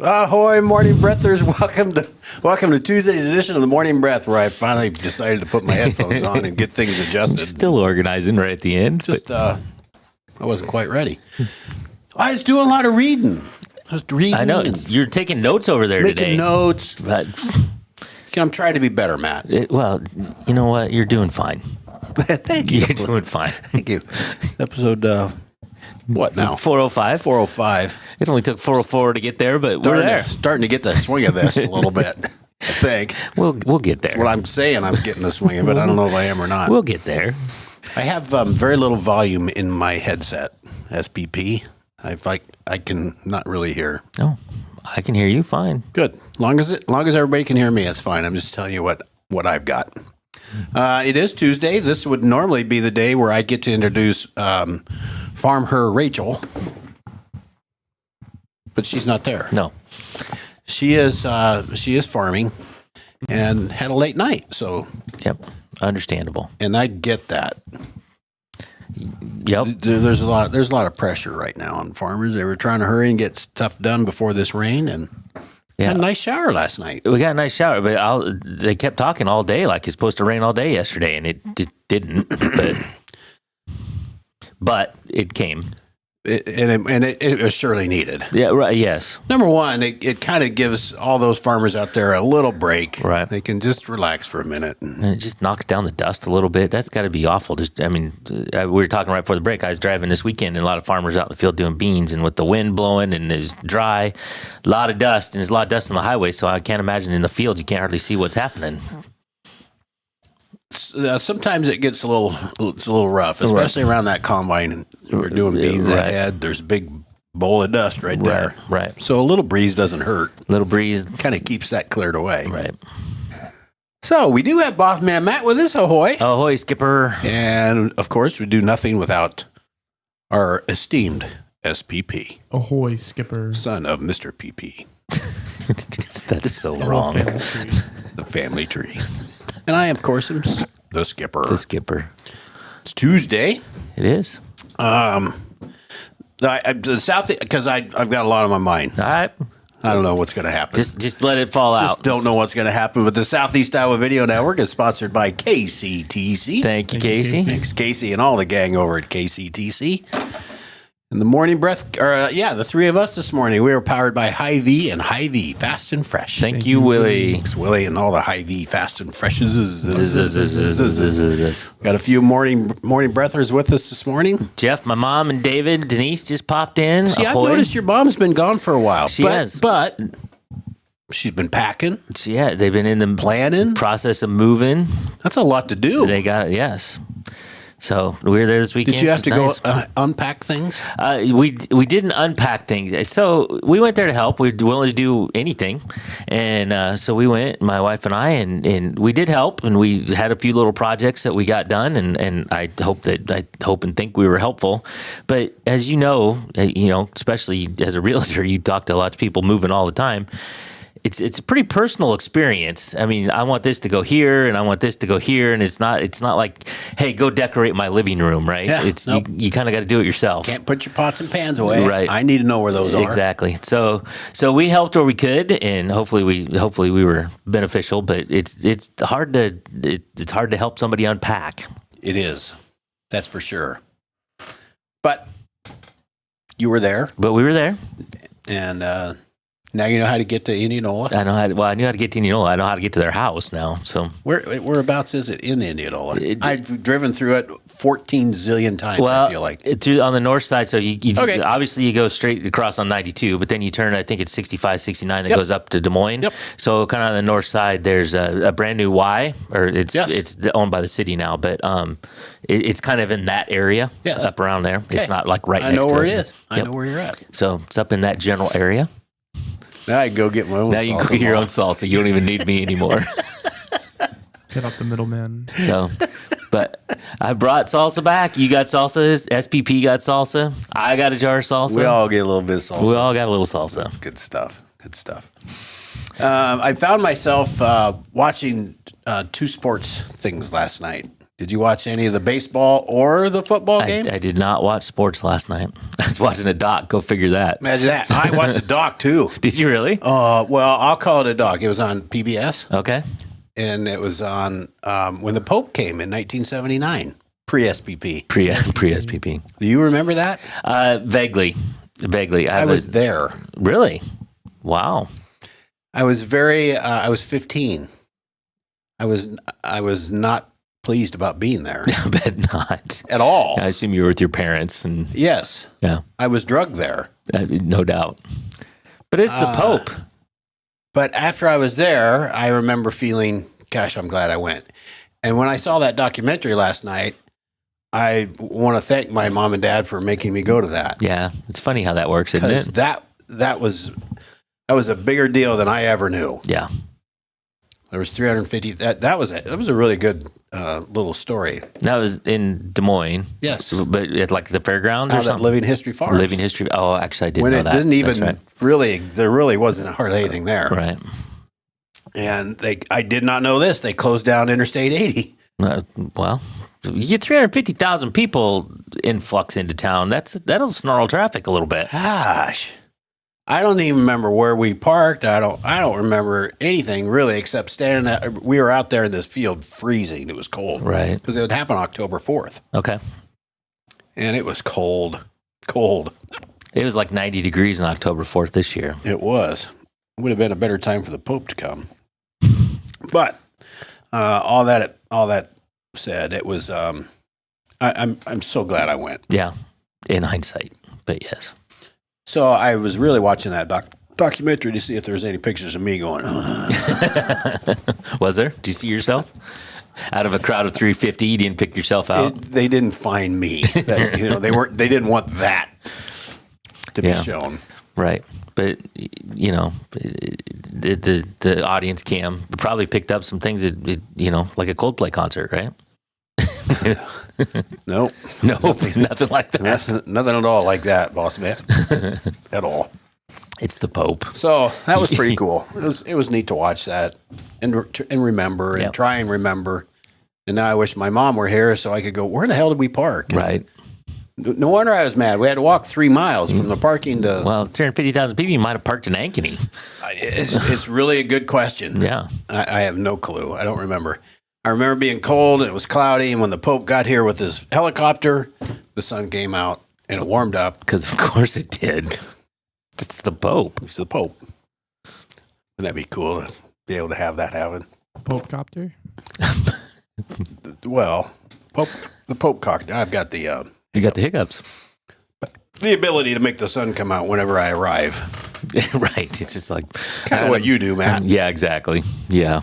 Ahoy, morning breathers! Welcome to Tuesday's edition of the Morning Breath, where I finally decided to put my headphones on and get things adjusted. Still organizing right at the end. I wasn't quite ready. I was doing a lot of reading. I know you're taking notes over there making today. Notes. But I'm trying to be better, Matt. Well, you know what? You're doing fine. Thank you. You're doing fine. Thank you. Episode what now? 405. 405. It only took 404 to get there, but we're there. Starting to get the swing of this a little bit. I think We'll get there. that's what I'm saying. I'm getting the swing of it. I don't know if I am or not. We'll get there. I have very little volume in my headset, SPP. I can not really hear. Oh, I can hear you fine. Good. Long as everybody can hear me, it's fine. I'm just telling you what I've got. It is Tuesday. This would normally be the day where I get to introduce Farm Her Rachel, but she's not there. No. She is farming and had a late night. So Yep. Understandable. and I get that. Yep. There's a lot of pressure right now on farmers. They were trying to hurry and get stuff done before this rain, and had a nice shower last night. We got a nice shower, but they kept talking all day like it's supposed to rain all day yesterday, and it didn't. But it came. It was surely needed. Yeah, right. Yes. Number one, it kind of gives all those farmers out there a little break. Right. They can just relax for a minute. And it just knocks down the dust a little bit. That's got to be awful. We were talking right before the break. I was driving this weekend, and a lot of farmers out in the field doing beans, and with the wind blowing and it's dry, a lot of dust, and there's a lot of dust on the highway. So I can't imagine in the field you can't hardly see what's happening. Sometimes it gets a little rough, especially around that combine. We're doing beans ahead. There's a big bowl of dust right there. Right. So a little breeze doesn't hurt. Little breeze. Kind of keeps that cleared away. Right. So we do have Boss Man Matt with us. Ahoy. Ahoy, Skipper. And of course, we do nothing without our esteemed SPP. Ahoy, Skipper. Son of Mr. PP. That's so wrong. The family tree. And I, of course, am the Skipper. The Skipper. It's Tuesday. It is. The South, because I've got a lot on my mind. All right. I don't know what's going to happen. Just let it fall Just out. don't know what's going to happen. But the Southeast Iowa Video Network is sponsored by KCTC. Thank you, Casey. Thanks, Casey, and all the gang over at KCTC. And the morning breath, the three of us this morning, we were powered by Hy-Vee and Hy-Vee Fast and Fresh. Thank you, Willie. Thanks, Willie, and all the Hy-Vee Fast and Freshes. Jeff, Got a few morning breathers with us this morning. my mom, and David, Denise just popped in. See, I've Ahoy. noticed your mom's been gone for a while. She has. But she's been packing, So, yeah, they've been in the planning. process of moving. That's a lot to do. They got it, yes. So we were there this weekend. Did you have to It was go nice. unpack things? We didn't unpack things. So we went there to help. We were willing to do anything, and so we went, my wife and I, and we did help, and we had a few little projects that we got done, and I hope and think we were helpful. But as you know, especially as a realtor, you talk to lots of people moving all the time. It's a pretty personal experience. I mean, I want this to go here, and I want this to go here, and it's not like, hey, go decorate my living room, right? Yeah, nope. You kind of got to do it yourself. Can't put your pots and pans away. Right. I need to know where those are. Exactly. So we helped where we could, and hopefully we were beneficial. But it's hard to help somebody unpack. It is. That's for sure. But you were there, But we were there. and now you know how to get to Indianola. I knew how to get to Indianola. I know how to get to their house now. So Whereabouts is it in Indianola? It- I've driven through it 14 zillion times, I feel like. on the north side. So you Okay. obviously you go straight across on 92, but then you turn, I think it's 65, 69 that Yep. goes up to Des Moines. Yep. So kind of on the north side, there's a brand new Y, or it's owned by the city now, but it's kind of in that area, Yes. up around there. It's Okay. not like right I next know to where it. it is. I Yep. know where you're at. So it's up in that general area. Now I can go get my own Now you can salsa get your own ball. salsa. You don't even need me anymore. Cut out the middleman. So, but I brought salsa back. You got salsa. SPP got salsa. I got a jar of salsa. We all get a little bit of salsa. We all got a little salsa. That's good stuff. Good stuff. I found myself watching two sports things last night. Did you watch any of the baseball or the football game? I did not watch sports last night. I was watching a doc. Go figure that. Imagine that. I watched the doc too. Did you really? Well, I'll call it a doc. It was on PBS, Okay. and it was on when the Pope came in 1979, pre-SPP. Pre SPP. Do you remember that? Vaguely. I was there. Really? Wow. I was I was 15. I was not pleased about being there I bet not. at all. I assume you were with your parents, and Yes, yeah, I was drugged there. no doubt. But it's the Pope. But after I was there, I remember feeling, gosh, I'm glad I went. And when I saw that documentary last night, I want to thank my mom and dad for making me go to that. Yeah, it's funny how that works, isn't Because it? that was a bigger deal than I ever knew. Yeah. There was 350. That was it. That was a really good little story. That was in Des Moines. Yes. But at like the fairgrounds or Out at something? Living History Farms. Living history. Oh, actually, I didn't When know it that. didn't That's even right. there really wasn't hardly anything there. Right. And I did not know this. They closed down Interstate 80. Well, you get 350,000 people influx into town. That'll snarl traffic a little bit. Gosh, I don't even remember where we parked. I don't remember anything really except we were out there in this field freezing. It was cold. Right. Because it would happen October 4th. Okay. And it was cold. It was like 90 degrees on October 4th this year. It was. It would have been a better time for the Pope to come. But all that said, it was. I'm so glad I went. Yeah. In hindsight. But yes. So I was really watching that documentary to see if there was any pictures of me going. Was there? Did you see yourself? Out of a crowd of 350, you didn't pick yourself out? They didn't find me. They didn't want that to be Yeah. shown. Right. But, the audience cam probably picked up some things that, like a Coldplay concert, right? Nope. No, nothing like that. Nothing at all like that, boss man. At all. It's the Pope. So that was pretty cool. It was neat to watch that and remember and Yep. try and remember. And now I wish my mom were here so I could go, where the hell did we park? And Right. no wonder I was mad. We had to walk 3 miles from the parking to. Well, 350,000 people, you might have parked in Ankeny. It's really a good question. Yeah. I have no clue. I don't remember. I remember being cold and it was cloudy. And when the Pope got here with his helicopter, the sun came out and it warmed up. Because, of course, it did. It's the Pope. It's the Pope. Wouldn't that be cool to be able to have that happen? Pope copter. Well, the Pope cocked. I've got the You got the hiccups. ability to make the sun come out whenever I arrive. Right. It's just like Kind of what you do, Matt. Yeah, exactly. Yeah.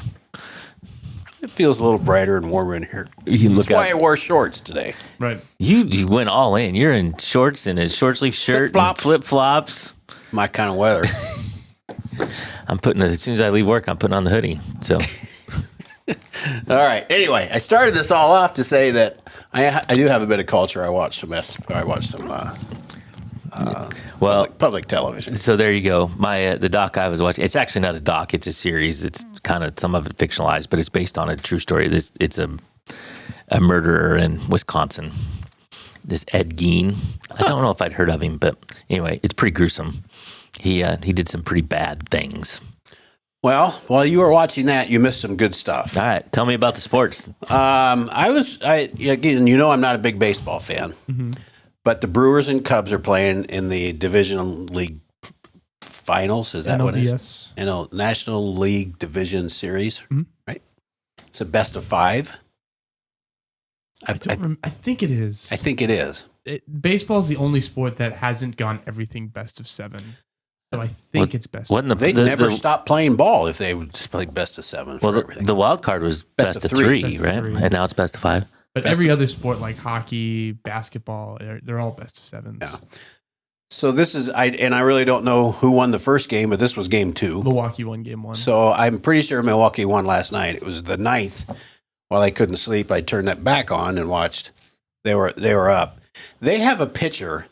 It feels a little brighter and warmer in here. You can look That's why I out. wore shorts today. Right. You went all in. You're in shorts and a short sleeve shirt, Flip-flops. flip flops. My kind of weather. As soon as I leave work, I'm putting on the hoodie. So All right. Anyway, I started this all off to say that I do have a bit of culture. I watch some well. public television. So there you go. My the doc I was watching. It's actually not a doc. It's a series. It's kind of some of it fictionalized, but it's based on a true story. It's a murderer in Wisconsin. This Ed Gein. I don't know if I'd heard of him, but anyway, it's pretty gruesome. He did some pretty bad things. Well, while you were watching that, you missed some good stuff. All right, tell me about the sports. Again, I'm not a big baseball fan, but the Brewers and Cubs are playing in the Division League Finals. Is that what it is? NLDS. National League Division Series, right? It's a best of 5. I think it is. I think it is. Baseball is the only sport that hasn't gone everything best of 7. So I think it's best. Wasn't They'd never stop playing ball if they would just play best of 7 for everything. the wild card was best of 3, Best of right? 3. And now it's best of 5. But every other sport like hockey, basketball, they're all best of 7s. Yeah. So this is I really don't know who won the first game, but this was game 2. Milwaukee won game 1. So I'm pretty sure Milwaukee won last night. It was the 9th. While I couldn't sleep, I turned that back on and watched. They were up. They have a pitcher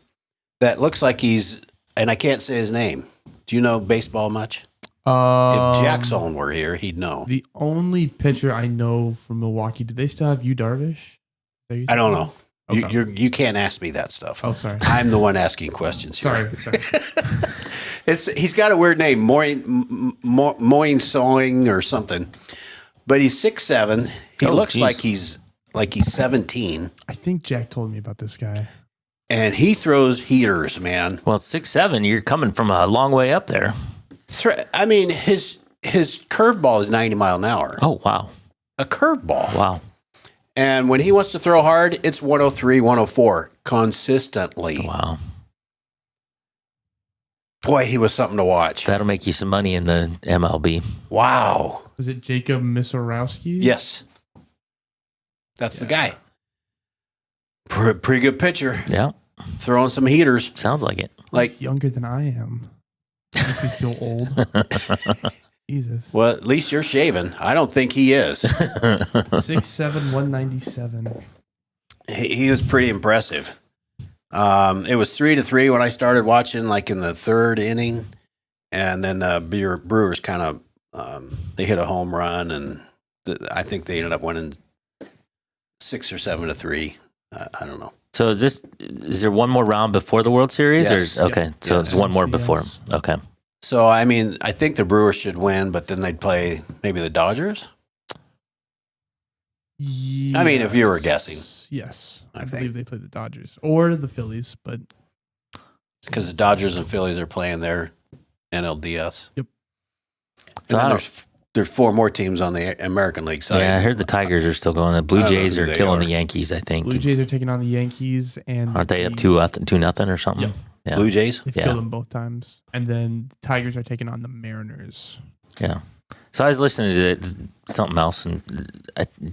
that looks like and I can't say his name. Do you know baseball much? If Jackson were here, he'd know. The only pitcher I know from Milwaukee, do they still have Yu Darvish? I don't know. Okay. You can't ask me that stuff. Oh, sorry. I'm the one asking questions here. Sorry. He's got a weird name, Moin Song or something. But he's 6'7". He looks like he's 17. I think Jack told me about this guy. And he throws heaters, man. Well, 6'7", you're coming from a long way up there. I mean, his curveball is 90 mile an hour. Oh, wow. A curveball. Wow. And when he wants to throw hard, it's 103, 104 consistently. Wow. Boy, he was something to watch. That'll make you some money in the MLB. Wow. Was it Jacob Misorowski? Yes. That's the guy. Pretty good pitcher. Yeah. Throwing some heaters. Sounds like it. He's younger than I am. Makes me feel old. Jesus. Well, at least you're shaven. I don't think he is. 6'7", 197. He was pretty impressive. It was 3-3 when I started watching, like in the third inning, and then the Brewers kind of they hit a home run, and I think they ended up winning 6 or 7-3. I don't know. So is there one more round before the World Series? Yes. Or, okay, so Yes. it's one more before. Yes. Okay. So I mean, I think the Brewers should win, but then they'd play maybe the Dodgers. Yes. I mean, if you were guessing. Yes. I think. believe they play the Dodgers or the Phillies, but Because the Dodgers and Phillies are playing their NLDS. Yep. So And then there's 4 more teams on the American League side. Yeah, I heard the Tigers are still going. The Blue I don't know Jays who are they killing are. the Yankees, I think. Blue Jays are taking on the Yankees, and Aren't they up 2-0 or something? Yep. Yeah. Blue Jays. They've Yeah. killed them both times, and then the Tigers are taking on the Mariners. Yeah. So I was listening to something else, and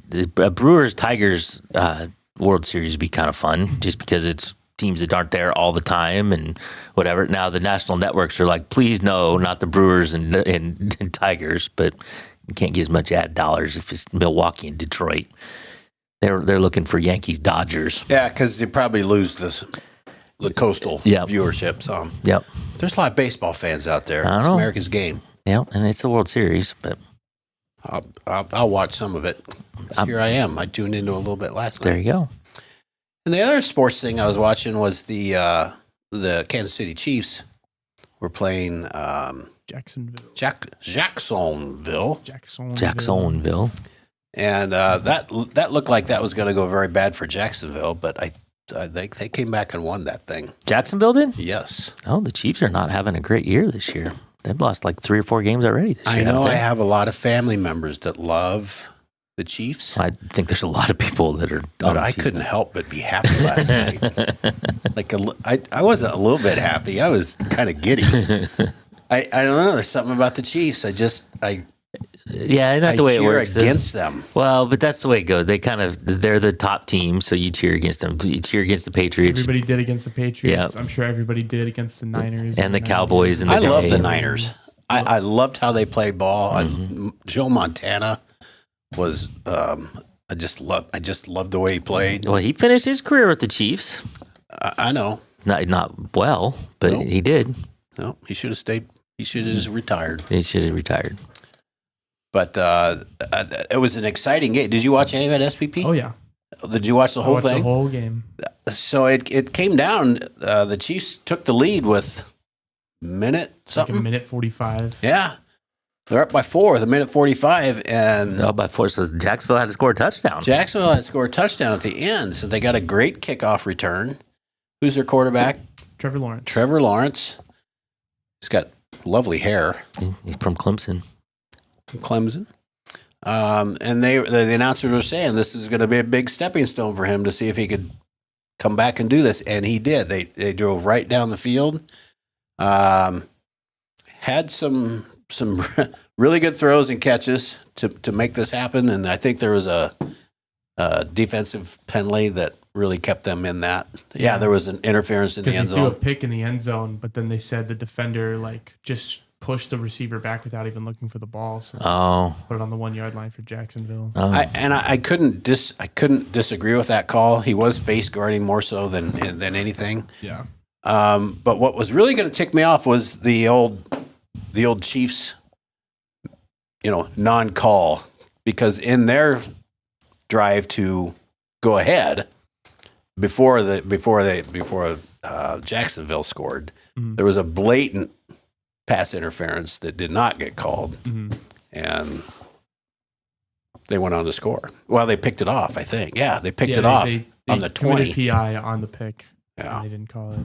the Brewers Tigers World Series would be kind of fun, just because it's teams that aren't there all the time and whatever. Now the national networks are like, please no, not the Brewers and Tigers, but you can't get as much ad dollars if it's Milwaukee and Detroit. They're looking for Yankees Dodgers. Yeah, because they probably lose the coastal Yep. viewership. So Yep. there's a lot of baseball fans out there. I It's know. America's game. Yep. And it's the World Series, but I'll watch some of it. Here I am. I tuned into a little bit last there night. you go. And the other sports thing I was watching was the Kansas City Chiefs were playing Jacksonville. Jacksonville, Jacksonville. and that looked like that was going to go very bad for Jacksonville, but I think they came back and won that thing. Jacksonville did? Yes, Oh, the Chiefs are not having a great year this year. They've lost like 3 or 4 games already this year. I know. haven't I they? have a lot of family members that love the Chiefs. I think there's a lot of people that are. But I couldn't help but be happy last night. I wasn't a little bit happy. I was kind of giddy. I don't know. There's something about the Chiefs. Yeah, isn't that the way it cheer works? against them. Well, but that's the way it goes. They're the top team, so you cheer against them. You cheer against the Patriots Everybody did against the Patriots. Yeah. I'm sure everybody did against the Niners and the Cowboys. And I the love day. the Niners. I loved how they played ball. Joe Montana was. I just loved the way he played. Well, he finished his career with the Chiefs. I know. Not well, but Nope. he did. No, he should have stayed. He should have just retired. He should have retired. But it was an exciting game. Did you watch any of it, SPP? Oh yeah, Did you watch the I whole watched thing? the whole game. So it came down. The Chiefs took the lead with minute Like something. a minute 45. Yeah, they're up by 4 with a minute 45, and Oh, by force, so Jacksonville had to score a touchdown. Jacksonville had scored a touchdown at the end. So they got a great kickoff return. Who's their quarterback? Trevor Lawrence. Trevor Lawrence. He's got lovely hair. He's from Clemson. From Clemson. And the announcers were saying this is going to be a big stepping stone for him to see if he could come back and do this, and he did. They drove right down the field. Had some really good throws and catches to make this happen, and I think there was a defensive penalty that really kept them in that. Yeah, there was an interference in the Because end he threw a zone. pick in the end zone, but then they said the defender just pushed the receiver back without even looking for the ball. So Oh, put it on the 1 yard line for Jacksonville. I couldn't disagree with that call. He was face guarding more so than anything. Yeah. But what was really going to tick me off was the old Chiefs non-call, because in their drive to go ahead before Jacksonville scored, there was a blatant pass interference that did not get called, and they went on to score. Well, they picked it off, I think. Yeah, they picked it off on the 20. PI on the pick. Yeah. They didn't call it.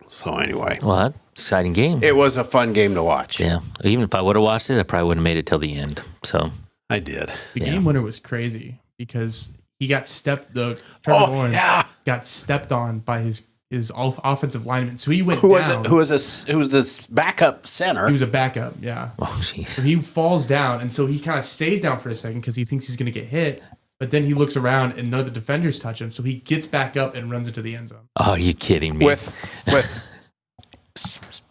So anyway. Well, exciting game. It was a fun game to watch. Yeah. Even if I would have watched it, I probably wouldn't have made it till the end. So I did. The game winner was crazy because he got Trevor Lawrence got stepped on by his offensive lineman. So he went down. Who was this backup center? He was a backup, yeah. Oh, jeez. So he falls down, and so he kind of stays down for a second because he thinks he's going to get hit. But then he looks around, and none of the defenders touch him. So he gets back up and runs into the end zone. Oh, are you kidding me? With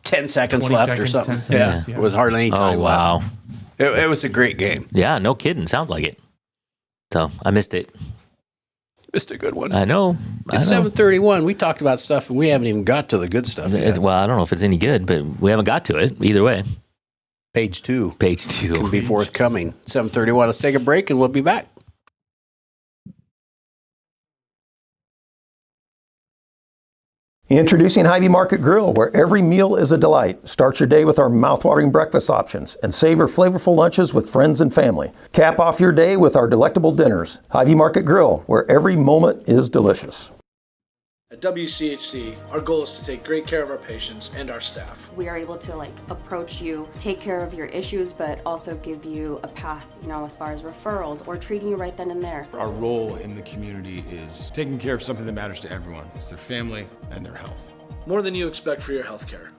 10 seconds left or something. 10 seconds, It was hardly any time wow. left. It was a great game. Yeah, no kidding. Sounds like it. So I missed it. Missed a good one. I know. It's 7:31. We talked about stuff, and we haven't even got to the good stuff yet. Well, I don't know if it's any good, but we haven't got to it either way. Page 2 Page 2 can be forthcoming. 7:31. Let's take a break, and we'll be back. Introducing Hy-Vee Market Grill, where every meal is a delight. Start your day with our mouthwatering breakfast options and savor flavorful lunches with friends and family. Cap off your day with our delectable dinners. Hy-Vee Market Grill, where every moment is delicious. At WCHC, our goal is to take great care of our patients and our staff. We are able to approach you, take care of your issues, but also give you a path, as far as referrals or treating you right then and there. Our role in the community is taking care of something that matters to everyone. It's their family and their health. More than you expect for your health care.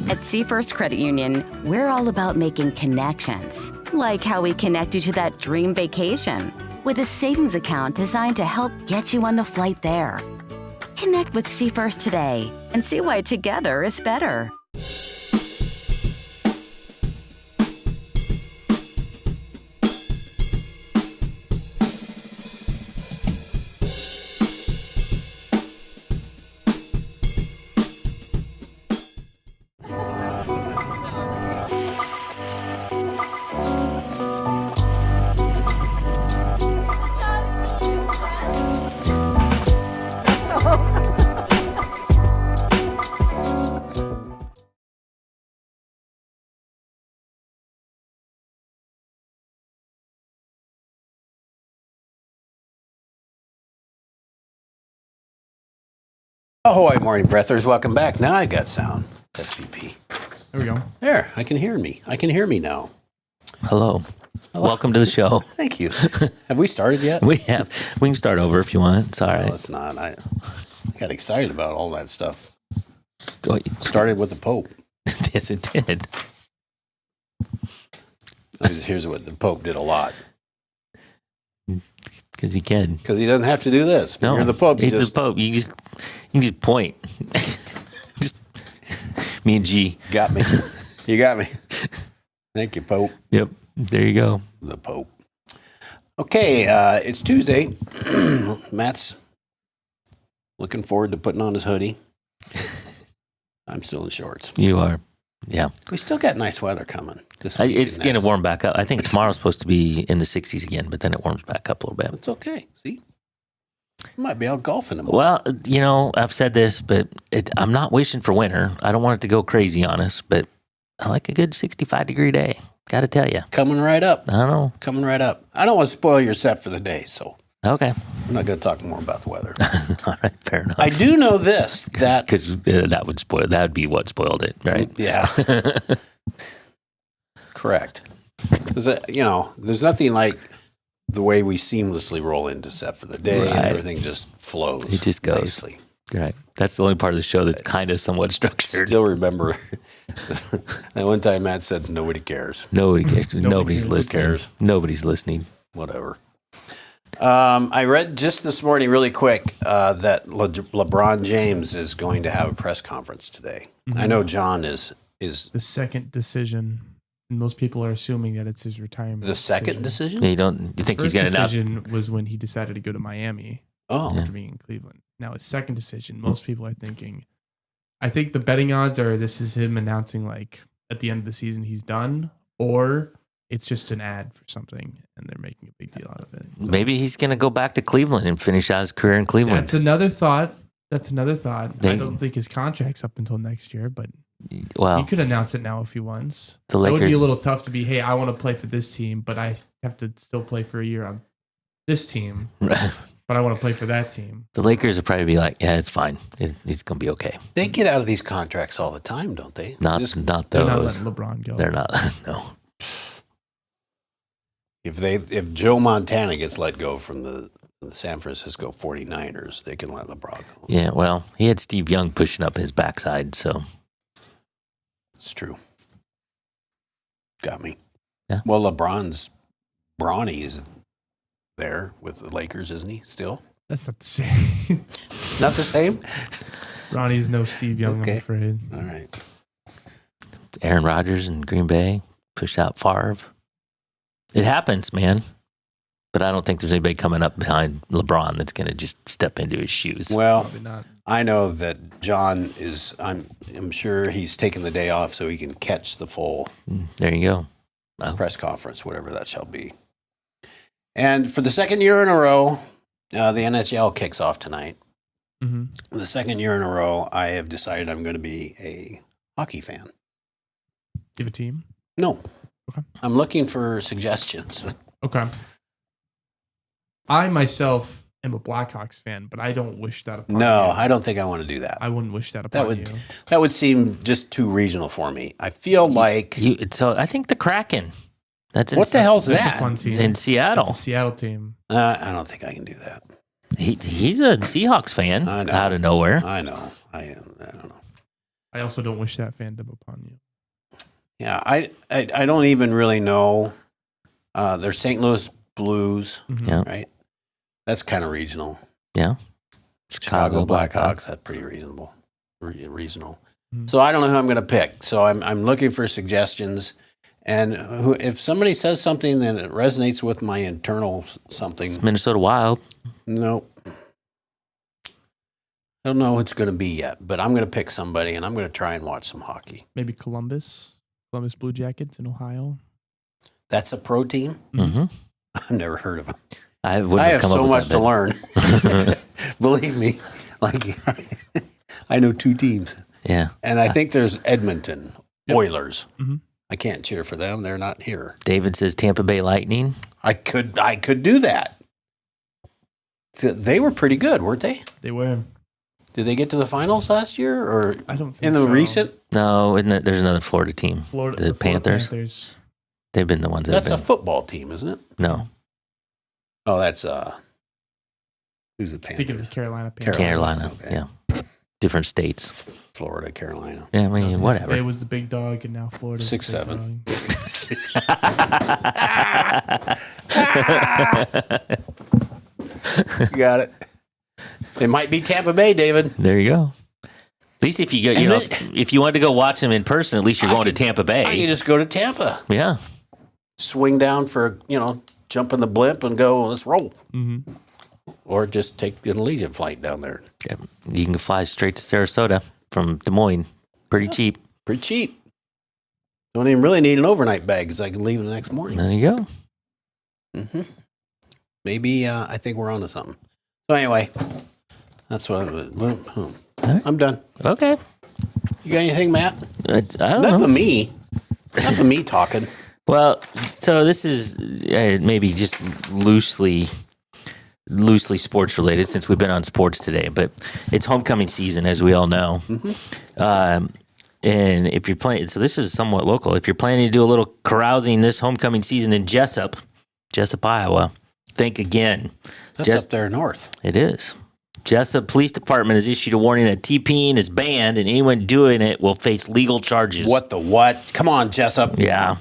At Seafirst Credit Union, we're all about making connections, like how we connect you to that dream vacation with a savings account designed to help get you on the flight there. Connect with Seafirst today and see why together is better. Ahoy, morning breathers. Welcome back. Now I got sound. SVP. There we go. There, I can hear me. I can hear me now. Hello. Welcome to the show. Thank you. Have we started yet? We can start over if you want. It's all right. No, it's not. I got excited about all that stuff. Oh, Started with the Pope. yes, it did. Here's what the Pope did a lot. Because he can. Because he doesn't have to do this. When No, you're the Pope. You he's just the Pope. You can just point. Just me and G. got me. You got me. Thank you, Pope. Yep. There you go. The Pope. Okay, it's Tuesday. Matt's looking forward to putting on his hoodie. I'm still in shorts. You are. Yeah. We still got nice weather coming. This week It's and going to next. warm back up. I think tomorrow's supposed to be in the 60s again, but then it warms back up a little bit. It's okay. See? You might be out golfing tomorrow. Well, I've said this, but I'm not wishing for winter. I don't want it to go crazy on us, but I like a good 65-degree day. Got to tell you. Coming right up. I don't know. Coming right up. I don't want to spoil your set for the day, so Okay. I'm not going to talk more about the weather. All right. Fair enough. I do know this, that... Because that would be what spoiled it, right? Yeah. Correct. Because, there's nothing like the way we seamlessly roll into set for the day and Right. everything just flows. It just goes. nicely. Right. That's the only part of the show that's kind of somewhat structured. Still remember that one time Matt said, nobody cares. Nobody cares. Nobody's cares. listening. Who cares? Nobody's listening. Whatever. I read just this morning really quick that LeBron James is going to have a press conference today. I know John is The second decision. And most people are assuming that it's his retirement. the second decision? You think he's First going to announce? decision was when he decided to go to Miami Oh, after being in Cleveland. Now his second decision, most people are thinking. I think the betting odds are this is him announcing at the end of the season he's done, or it's just an ad for something and they're making a big deal out of it. So Maybe he's going to go back to Cleveland and finish out his career in Cleveland. that's another thought. I They- don't think his contract's up until next year, but Well, he could announce it now if he wants. The That would be Lakers- a little tough to be, hey, I want to play for this team, but I have to still play for a year on this team, but I want to play for that team. the Lakers would probably be like, yeah, it's fine. It's going to be okay. They get out of these contracts all the time, don't they? Not They're not those. letting LeBron go. They're not. No. If Joe Montana gets let go from the San Francisco 49ers, they can let LeBron go. Yeah, well, he had Steve Young pushing up his backside, so It's true. Got me. Yeah. Well, LeBron's Bronny is there with the Lakers, isn't he? Still That's not the same. not the same. Ronnie's no Steve Young, Okay. I'm afraid. All right. Aaron Rodgers in Green Bay pushed out Favre. It happens, man. But I don't think there's anybody coming up behind LeBron that's going to just step into his shoes. Well, Probably not. I know that John is. I'm sure he's taking the day off so he can catch the full There you go. press conference, whatever that shall be. And for the second year in a row, the NHL kicks off tonight. Mm-hmm. The second year in a row, I have decided I'm going to be a hockey fan. Do you have a team? No, Okay. I'm looking for suggestions. Okay. I myself am a Blackhawks fan, but I don't wish that upon No, you. I don't think I want to do that. I wouldn't wish that upon That you. would seem just too regional for me. I feel like So I think the Kraken. That's in, what the hell's That's a that? fun team. in Seattle. It's a Seattle team. I don't think I can do that. He's a Seahawks fan I know. out of nowhere. I know. I don't know. I also don't wish that fandom upon you. Yeah, I don't even really know. They're St. Louis Blues, Mhm. Yeah. right? That's kind of regional. Yeah. Chicago Blackhawks, that's pretty reasonable. Regional. Mhm. So I don't know who I'm going to pick. So I'm looking for suggestions. And if somebody says something that it resonates with my internal something, Minnesota Wild. nope. I don't know who it's going to be yet, but I'm going to pick somebody and I'm going to try and watch some hockey. Maybe Columbus Blue Jackets in Ohio. That's a pro team? Mm-hmm. I've never heard of them. I wouldn't I have come up so with much that, to learn. Believe me, like I know two teams, Yeah. and I think there's Edmonton Oilers. Mhm. I can't cheer for them; they're not here. David says Tampa Bay Lightning. I could do that. So they were pretty good, weren't they? They were. Did they get to the finals last year, or I don't think in the so. recent? No, isn't it? There's another Florida team. Florida, The Florida Panthers? They've been the ones that That's a have been. football team, isn't it? No, Oh, that's who's the Think of the Panthers? Carolina Panthers. Carolina. Okay. Yeah. Different states. Florida, Carolina. Yeah, I mean, It whatever. was the big dog, and now Florida. 6'7". You got it. It might be Tampa Bay, David. There you go. At least if you go, And know, then- if you wanted to go watch them in person, at least you're I going could- to Tampa I can Bay. just go to Tampa, Yeah. swing down for, jump in the blimp and go, let's roll. Mm-hmm. Or just take the Allegiant flight down there. Yeah. You can fly straight to Sarasota from Des Moines. Pretty cheap. Pretty cheap. Don't even really need an overnight bag because I can leave the next morning. There you go. hmm Maybe I think we're onto something. So anyway, that's what I'm done. Okay. You got anything, Matt? I don't Enough know. of me. Enough of me talking. Well, so this is maybe just loosely sports related since we've been on sports today, but it's homecoming season, as we all know. And if you're planning, so this is somewhat local. If you're planning to do a little carousing this homecoming season in Jessup, Iowa, think again. That's up there north. It is. Jessup Police Department has issued a warning that TPing is banned and anyone doing it will face legal charges. What the what? Come on, Jessup. Yeah.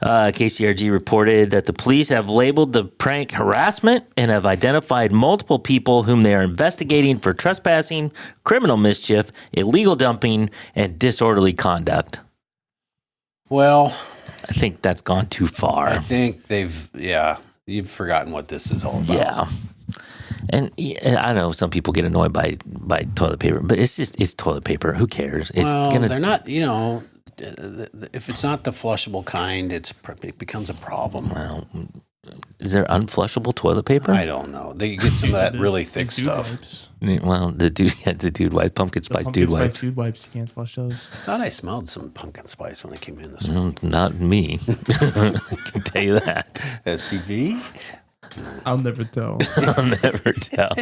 KCRG reported that the police have labeled the prank harassment and have identified multiple people whom they are investigating for trespassing, criminal mischief, illegal dumping, and disorderly conduct. Well, I think that's gone too I far. think you've forgotten what this is all about. Yeah. And I know some people get annoyed by toilet paper, but it's toilet paper. Who cares? It's Well, they're not, if it's not the flushable kind, it becomes a problem. Well, is there unflushable toilet paper? I don't know. They get some of that really thick Dude stuff. wipes. Well, the dude wipe, pumpkin spice Pumpkin dude spice wipes. dude wipes. You can't flush those. I thought I smelled some pumpkin spice when I came in this morning. Not me. I can tell you that. SPV? I'll never tell. I'll never tell.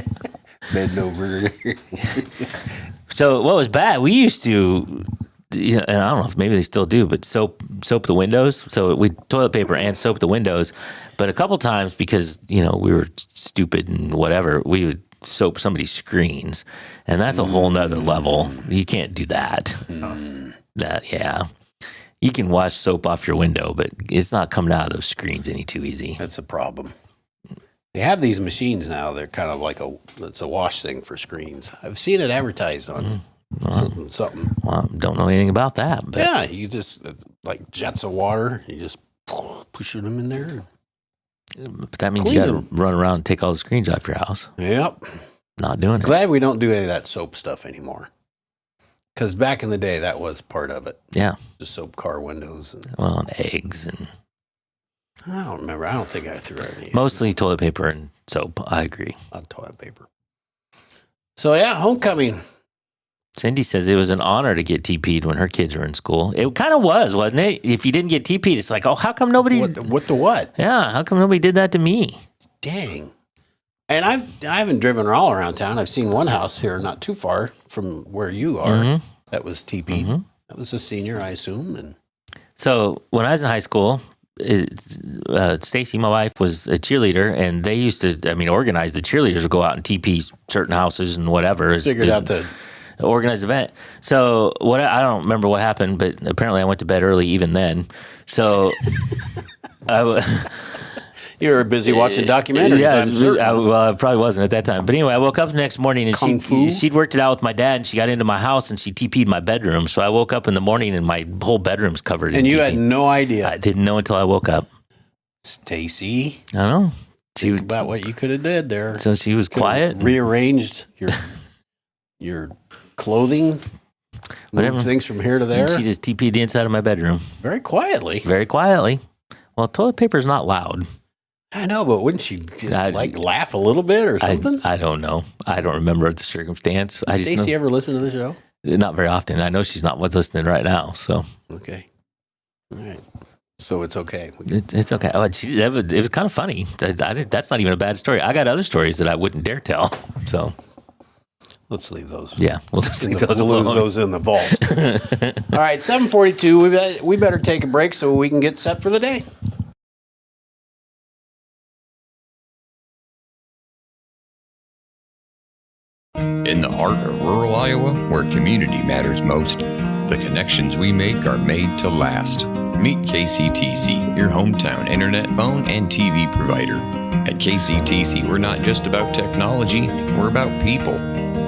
Bend over. So what was bad? We used to, and I don't know if maybe they still do, but soap the windows. So we toilet paper and soap the windows. But a couple times, because we were stupid and whatever, we would soap somebody's screens, and that's a whole nother level. You can't do that. You can wash soap off your window, but it's not coming out of those screens any too easy. That's a problem. They have these machines now. They're kind of like it's a wash thing for screens. I've seen it advertised on something. Well, don't know anything about that. But Yeah, you just like jets of water. You just push them in there. But that means Clean you got to them. run around and take all the screens off your house. Yep. Not doing it. Glad we don't do any of that soap stuff anymore. Because back in the day, that was part of it. Yeah. The soap car windows. And Well, and eggs and I don't remember. I don't think I threw any. mostly toilet paper and soap. I agree. On toilet paper. So yeah, homecoming. Cindy says it was an honor to get TP'd when her kids were in school. It kind of was, wasn't it? If you didn't get TP'd, it's like, oh, how come nobody? What the what? Yeah, how come nobody did that to me? Dang. And I haven't driven all around town. I've seen one house here not too far from where you are that was TP'd. That was a senior, I assume. And So when I was in high school, Stacy, my wife, was a cheerleader, and they used to, organize the cheerleaders to go out and TP certain houses and whatever. figured out the organized event. So I don't remember what happened, but apparently I went to bed early even then. So you were busy watching documentaries. Yeah, I'm certain. I probably wasn't at that time. But anyway, I woke up the next morning and Kung Fu? she'd worked it out with my dad, and she got into my house and she TP'd my bedroom. So I woke up in the morning and my whole bedroom's covered in And you TP. had no idea. I didn't know until I woke up. Stacy, I don't know. think about what you could have did there. So she was quiet. Rearranged your clothing, Whatever. moved things from here to there. And she just TP'd the inside of my bedroom Very quietly. very quietly. Well, toilet paper's not loud. I know, but wouldn't she just I- laugh a little bit or something? I don't know. I don't remember the circumstance. I Does just Stacy know, ever listen to the show? not very often. I know she's not listening right now, so Okay. All right. So it's okay. it's okay. Oh, it was kind of funny. That's not even a bad story. I got other stories that I wouldn't dare tell. So Let's leave those. yeah, we'll just leave those We'll leave alone. those in the vault. All right, 7:42. We better take a break so we can get set for the day. In the heart of rural Iowa, where community matters most, the connections we make are made to last. Meet KCTC, your hometown internet, phone, and TV provider. At KCTC, we're not just about technology, we're about people.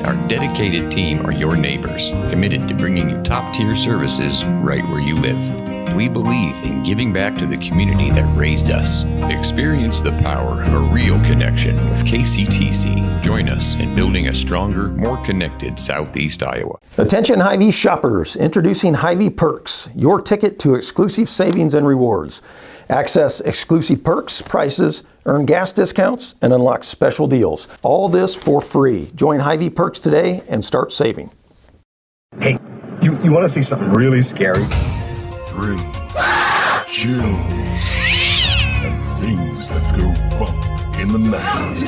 Our dedicated team are your neighbors, committed to bringing you top-tier services right where you live. We believe in giving back to the community that raised us. Experience the power of a real connection with KCTC. Join us in building a stronger, more connected Southeast Iowa. Attention Hy-Vee shoppers, introducing Hy-Vee Perks, your ticket to exclusive savings and rewards. Access exclusive perks, prices, earn gas discounts, and unlock special deals. All this for free. Join Hy-Vee Perks today and start saving. Hey, you want to see something really scary? Thrills, chills, and things that go bump in the night.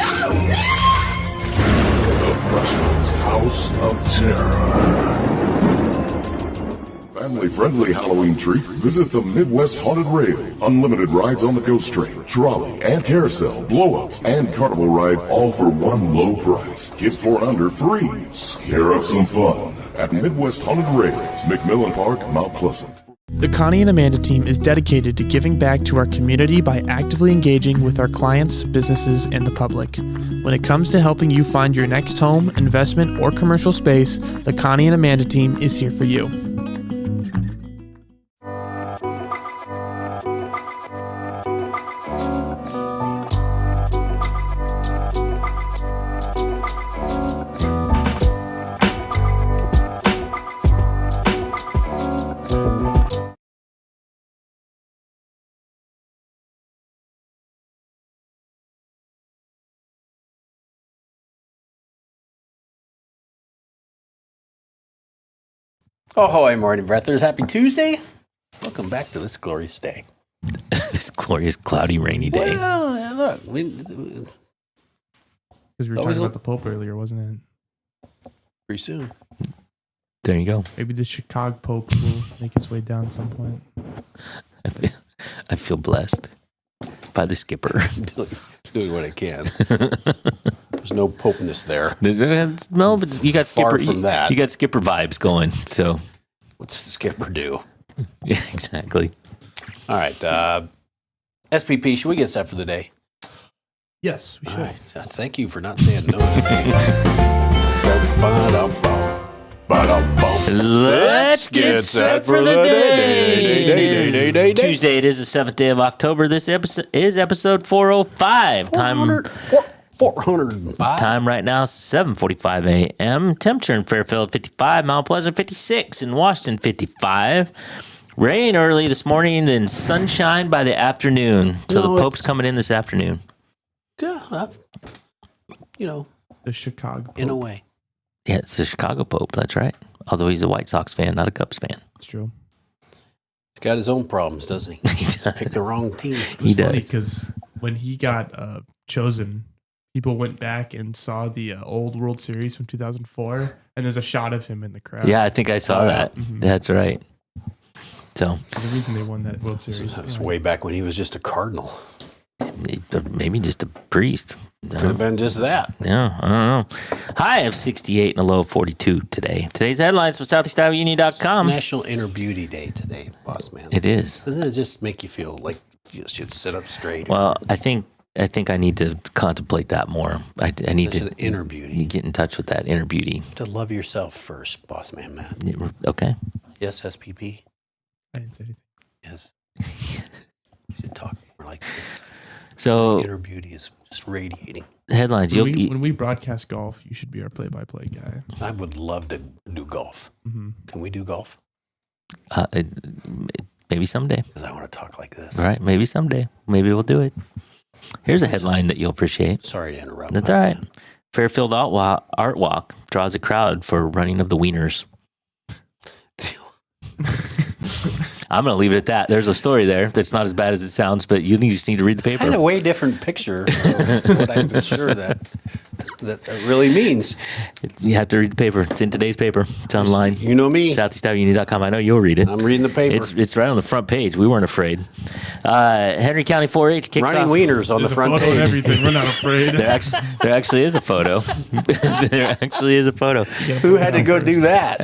The Russians' House of Terror. Family-friendly Halloween treat. Visit the Midwest Haunted Rail. Unlimited rides on the Ghost Train, trolley, and carousel, blow-ups, and carnival ride, all for one low price. Kids 4 and under free. Scare up some fun at Midwest Haunted Rails, McMillan Park, Mount Pleasant. The Connie and Amanda team is dedicated to giving back to our community by actively engaging with our clients, businesses, and the public. When it comes to helping you find your next home, investment, or commercial space, the Connie and Amanda team is here for you. Ahoy, morning breathers. Happy Tuesday. Welcome back to this glorious day. This glorious, cloudy, rainy day. Well, look. Because we were Always talking about the Pope earlier, wasn't it? Pretty soon. There you go. Maybe the Chicago Pope will make its way down at some point. I feel blessed by the skipper. Doing what I can. There's no popeness there. No, but you got Far skipper. from that. You got skipper vibes going. So, What's the skipper do? yeah, exactly. All right. SPP, should we get set for the day? Yes, we All should. right. Thank you for not saying no today. Let's get set for the day. It is Tuesday. It is the 7th day of October. This episode is episode 405. 405. Time right now, 7:45 a.m. Temperature in Fairfield, 55. Mount Pleasant, 56. In Washington, 55. Rain early this morning, then sunshine by the afternoon. So No, the Pope's coming in this afternoon. Yeah, The Chicago Pope. in a way. Yeah, it's the Chicago Pope. That's right. Although he's a White Sox fan, not a Cubs fan. It's true. He's got his own problems, doesn't he? He Just picked the wrong team. He Funny does. because when he got chosen, people went back and saw the old World Series from 2004, and there's a shot of him in the crowd. Yeah, I think I saw that. Mhm. That's right. So The reason they won that World Series. That was way back when he was just a cardinal. maybe just a priest. Could have been just that. Yeah, I don't know. High of 68 and a low of 42 today. Today's headlines from SoutheastIowaUnion.com. National Inner Beauty Day today, boss man. It is. Doesn't it just make you feel like you should sit up straight? Well, I think I need to contemplate that more. I need It's to an inner beauty. get in touch with that inner beauty. To love yourself first, boss man, Matt. Okay. Yes, SPP. I didn't say anything. Yes. You should talk more like this. So Inner beauty is just radiating. headlines. When we broadcast golf, you should be our play-by-play guy. I would love to do golf. Mm-hmm. Can we do golf? Maybe someday. Because I want to talk like this. All right. Maybe someday. Maybe we'll do it. Here's a headline that you'll appreciate. Sorry to interrupt. That's boss all right. man. Fairfield Art Walk draws a crowd for running of the Wieners. I'm going to leave it at that. There's a story there that's not as bad as it sounds, but you just need to read the I paper. had a way different picture of what I'm sure that really means. You have to read the paper. It's in today's paper. It's online. You know me. SoutheastIowaUnion.com. I know you'll read it. I'm reading the paper. It's right on the front page. We weren't afraid. Henry County 4-H kicks Running off. wieners on the There's a front photo and page. everything. We're not afraid. There actually is a photo. There actually is a photo. Who had to go do that?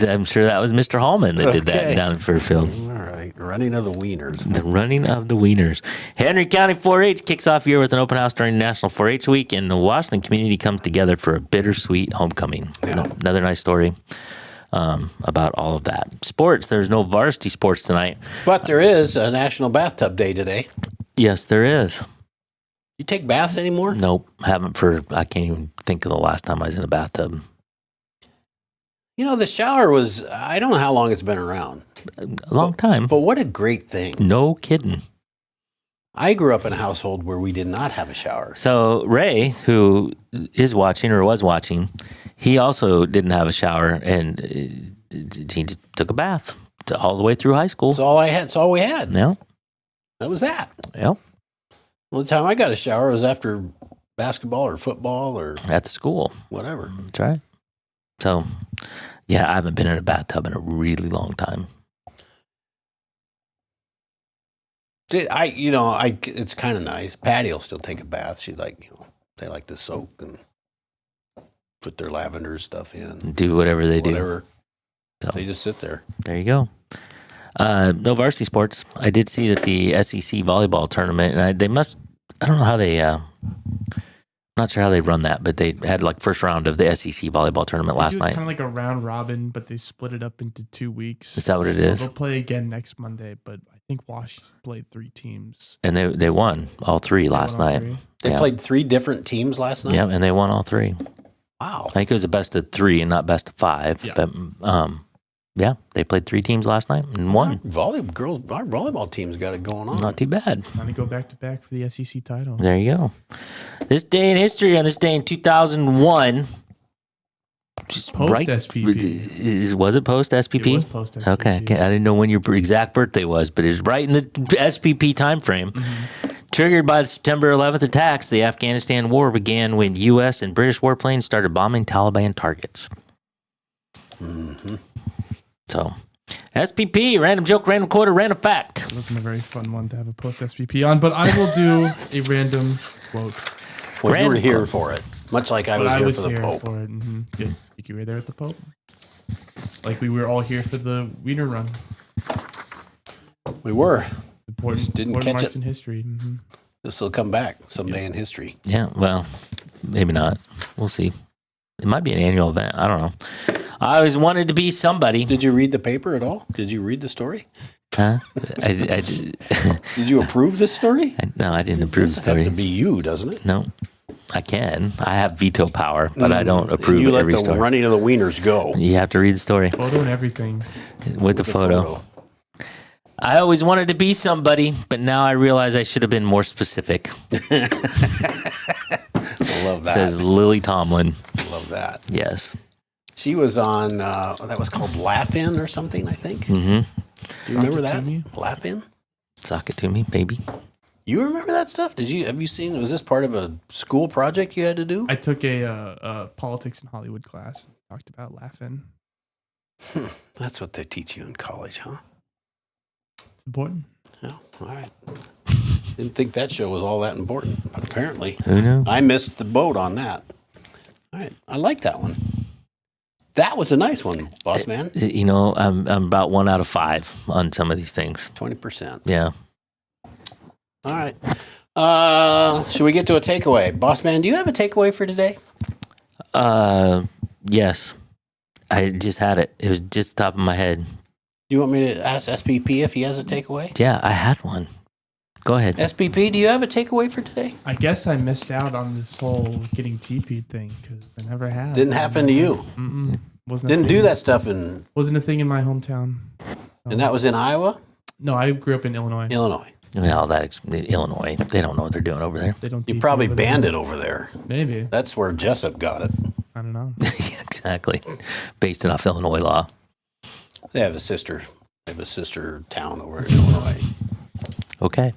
I'm sure that was Mr. Hallman that did that Okay. down in Fairfield. All right. Running of the wieners. The running of the wieners. Henry County 4-H kicks off year with an open house during National 4-H Week, and the Washington community comes together for a bittersweet homecoming. Yeah. Another nice story about all of that. Sports. There's no varsity sports tonight. But there is a National Bathtub Day today. Yes, there is. You take baths anymore? Nope, haven't I can't even think of the last time I was in a bathtub. You know, the shower was, I don't know how long it's been around. A long time. But what a great thing. No kidding. I grew up in a household where we did not have a shower. So Ray, who is watching or was watching, he also didn't have a shower, and he just took a bath all the way through high school. That's all I had. That's all we had. Yeah. That was that. Yep. Well, the time I got a shower was after basketball or football or At the school. whatever. That's right. So, yeah, I haven't been in a bathtub in a really long time. It's kind of nice. Patty will still take a bath. They like to soak and put their lavender stuff in. Do whatever they do. Whatever. So, They just sit there. there you go. No varsity sports. I did see that the SEC volleyball tournament, and I don't know how they, not sure how they run that, but they had like first round of the SEC volleyball tournament last night. Kind of like a round robin, but they split it up into 2 weeks. Is that what it is? They'll play again next Monday, but I think Washington played 3 teams. And they won all three last won all night. 3. They Yeah. played 3 different teams last night? Yeah, and they won all 3. Wow. I think it was a best of 3 and not best of 5. Yeah. But yeah, they played 3 teams last night and won. Our volleyball team's got it going on. Not too bad. Trying to go back to back for the SEC title. There you go. This day in history, on this day in 2001, just Post right. SPP. Was it post SPP? It was post SPP. Okay, I didn't know when your exact birthday was, but it's right in the SPP time frame. Triggered by the September 11th attacks, the Afghanistan war began when U.S. and British warplanes started bombing Taliban targets. So, SPP, random joke, random quote, or random fact. It wasn't a very fun one to have a post SPP on, but I will do a random quote. Well, you were here for it, much like I was here for the Pope. For it. Good. Think you were there at the Pope? Like we were all here for the Wiener Run. We were. Important, didn't important catch marks it. in history. This will come back someday in history. Yeah, well, maybe not. We'll see. It might be an annual event. I don't know. I always wanted to be somebody. Did you read the paper at all? Did you read the story? Huh? I did. Did you approve this story? No, I didn't approve the story. It has to be you, doesn't it? No, I can. I have veto power, but I don't approve you let every the story. running of the wieners go. You have to read the story. Photo and everything. With the photo. I always wanted to be somebody, but now I realize I should have been more specific. I love that. Says Lily Tomlin. Love that. Yes. She was on, that was called Laugh-In or something, I think. Mm-hmm. Do you remember that? Laugh-In? Sock it to me, baby. You remember that stuff? Have you seen, was this part of a school project you had to do? I took a politics in Hollywood class. Talked about laughing. That's what they teach you in college, huh? It's important. Yeah, all right. Didn't think that show was all that important, but apparently. Who knew? I missed the boat on that. All right, I like that one. That was a nice one, boss man. You know, I'm about 1 out of 5 on some of these things. 20%. Yeah. All right. Should we get to a takeaway? Boss man, do you have a takeaway for today? Yes. I just had it. It was just the top of my head. You want me to ask SPP if he has a takeaway? Yeah, I had one. Go ahead. SPP, do you have a takeaway for today? I guess I missed out on this whole getting TP'd thing because I never have. Didn't happen to you. Wasn't Didn't do that stuff in. Wasn't a thing in my hometown. And that was in Iowa? No, I grew up in Illinois. Illinois. Well, Illinois. They don't know what they're doing over there. They don't. You probably banned it over there. Maybe. That's where Jessup got it. I don't know. Yeah, exactly. Based it off Illinois law. They have a sister town over in Illinois. Okay.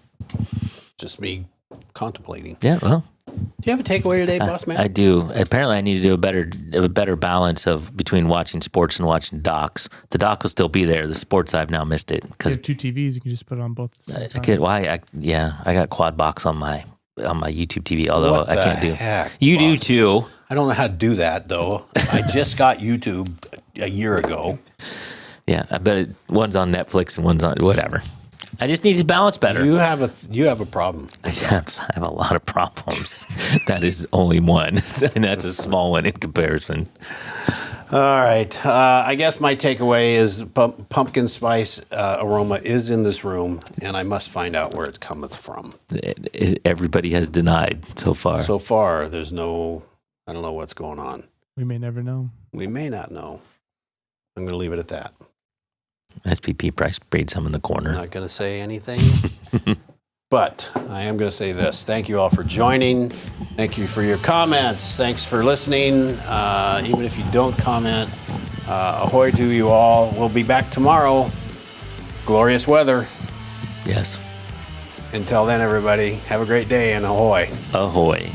Just me contemplating. Yeah, well. Do you have a takeaway today, boss man? I do. Apparently, I need to do a better balance between watching sports and watching docs. The doc will still be there. The sports, I've now missed it You because have 2 TVs. You can just put it on both at the same time. I got quad box on my YouTube TV. Although What I can't the do. heck, You do boss? too. I don't know how to do that though. I just got YouTube a year ago. Yeah, I bet one's on Netflix and one's on whatever. I just need to balance better. You have a problem. I have a lot of problems. That is only one, and that's a small one in comparison. All right. I guess my takeaway is pumpkin spice aroma is in this room, and I must find out where it cometh from. Everybody has denied so far. So far, there's no. I don't know what's going on. We may never know. We may not know. I'm going to leave it at that. SPP probably sprayed some in the corner. I'm not going to say anything, but I am going to say this. Thank you all for joining. Thank you for your comments. Thanks for listening. Even if you don't comment, ahoy to you all. We'll be back tomorrow. Glorious weather. Yes. Until then, everybody, have a great day and ahoy. Ahoy.